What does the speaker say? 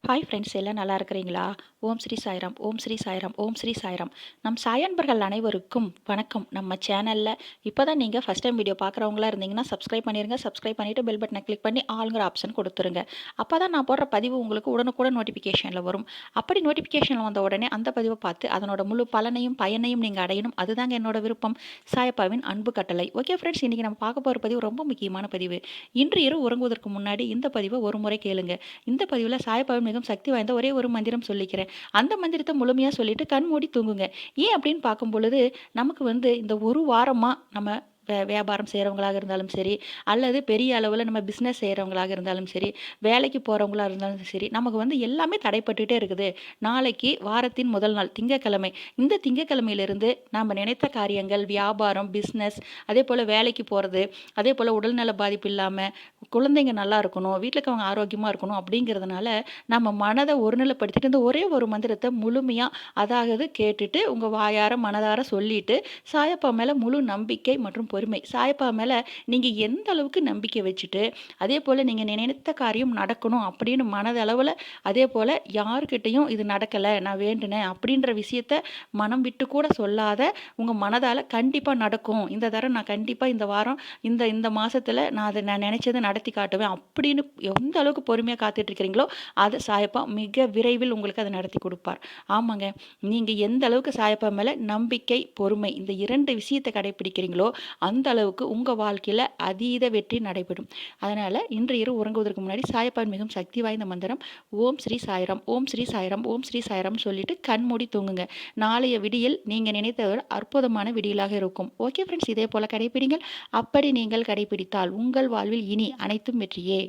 Hi friends, எல்லாம் நல்லா இருக்கிறீங்களா? ஓம் ஸ்ரீ சாய்ராம், ஓம் ஸ்ரீ சாய்ராம், ஓம் ஸ்ரீ சாய்ராம். நம் சாயன்பர்கள் அனைவருக்கும் வணக்கம். நம்ம சேனலில் இப்போ தான் நீங்கள் ஃபஸ்ட் டைம் வீடியோ பார்க்குறவங்களா இருந்தீங்கன்னா சப்ஸ்கிரைப் பண்ணிடுங்க. சப்ஸ்கிரைப் பண்ணிவிட்டு பெல் பட்டனை கிளிக் பண்ணி ஆளுங்கிற ஆப்ஷன் கொடுத்துருங்க. அப்போ தான் நான் போடுற பதிவு உங்களுக்கு உடனுக்குடன் நோட்டிஃபிகேஷனில் வரும். அப்படி நோட்டிஃபிகேஷனில் வந்த உடனே அந்த பதிவை பார்த்து அதனோட முழு பலனையும் பயனையும் நீங்கள் அடையணும். அதுதாங்க என்னோட விருப்பம். சாயப்பாவின் அன்பு கட்டளை. ஓகே ஃப்ரெண்ட்ஸ், இன்றைக்கி நம்ம பார்க்க போகிற பதிவு ரொம்ப முக்கியமான பதிவு. இன்று இரவு உறங்குவதற்கு முன்னாடி இந்த பதிவை ஒரு முறை கேளுங்க. இந்த பதிவில் சாயப்பாவின் மிகவும் சக்தி வாய்ந்த ஒரே ஒரு மந்திரம் சொல்லிக்கிறேன். அந்த மந்திரத்தை முழுமையாக சொல்லிட்டு கண் மூடி தூங்குங்க. ஏன் அப்படின்னு பார்க்கும் பொழுது நமக்கு இந்த ஒரு வாரமாக நம்ம வியாபாரம் செய்கிறவங்களாக இருந்தாலும் சரி, அல்லது பெரிய அளவில் நம்ம பிஸ்னஸ் செய்கிறவங்களாக இருந்தாலும் சரி, வேலைக்கு போகிறவங்களா இருந்தாலும் சரி, நமக்கு எல்லாமே தடைப்பட்டுகிட்டே இருக்குது. நாளைக்கு வாரத்தின் முதல் நாள் திங்கக்கிழமை. இந்த திங்கக்கிழமையிலிருந்து நம்ம நினைத்த காரியங்கள், வியாபாரம், பிஸ்னஸ், அதே போல் வேலைக்கு போகிறது, அதே போல் உடல்நல பாதிப்பு இல்லாமல் குழந்தைங்க நல்லா இருக்கணும், வீட்டில் இருக்கவங்க ஆரோக்கியமாக இருக்கணும் அப்படிங்கிறதுனால நம்ம மனதை ஒருநிலைப்படுத்திட்டு இந்த ஒரே ஒரு மந்திரத்தை முழுமையாக அதாவது கேட்டுட்டு உங்கள் வாயார மனதார சொல்லிட்டு சாயப்பா மேலே முழு நம்பிக்கை மற்றும் பொறுமை. சாயப்பா மேலே நீங்கள் எந்த அளவுக்கு நம்பிக்கை வச்சுட்டு அதே போல் நீங்கள் நினைத்த காரியம் நடக்கணும் அப்படின்னு மனதளவில், அதே போல் யாருக்கிட்டையும் இது நடக்கலை நான் வேண்டுனேன் அப்படின்ற விஷயத்த மனம் விட்டு கூட சொல்லாத உங்கள் மனதால் கண்டிப்பாக நடக்கும், இந்த தரம் நான் கண்டிப்பாக இந்த வாரம் இந்த மாதத்தில் நான் நினச்சதை நடத்தி காட்டுவேன் அப்படின்னு எந்த அளவுக்கு பொறுமையாக காத்துட்ருக்கிறீங்களோ அதை சாயப்பா மிக விரைவில் உங்களுக்கு அதை நடத்தி கொடுப்பார். ஆமாங்க, நீங்கள் எந்த அளவுக்கு சாயப்பா மேலே நம்பிக்கை, பொறுமை இந்த 2 விஷயத்தை கடைப்பிடிக்கிறீங்களோ அந்த அளவுக்கு உங்கள் வாழ்க்கையில் அதீத வெற்றி நடைபெறும். அதனால் இன்று இரவு உறங்குவதற்கு முன்னாடி சாயப்பாவின் மிகவும் சக்தி வாய்ந்த மந்திரம் ஓம் ஸ்ரீ சாய்ராம், ஓம் ஸ்ரீ சாய்ராம், ஓம் ஸ்ரீ சாய்ராம் சொல்லிட்டு கண் மூடி தூங்குங்க. நாளைய விடியல் நீங்கள் நினைத்ததோட அற்புதமான விடியலாக இருக்கும். ஓகே ஃப்ரெண்ட்ஸ், இதே போல் கடைப்பிடிங்கள். அப்படி நீங்கள் கடைப்பிடித்தால் உங்கள் வாழ்வில் இனி அனைத்தும் வெற்றியே.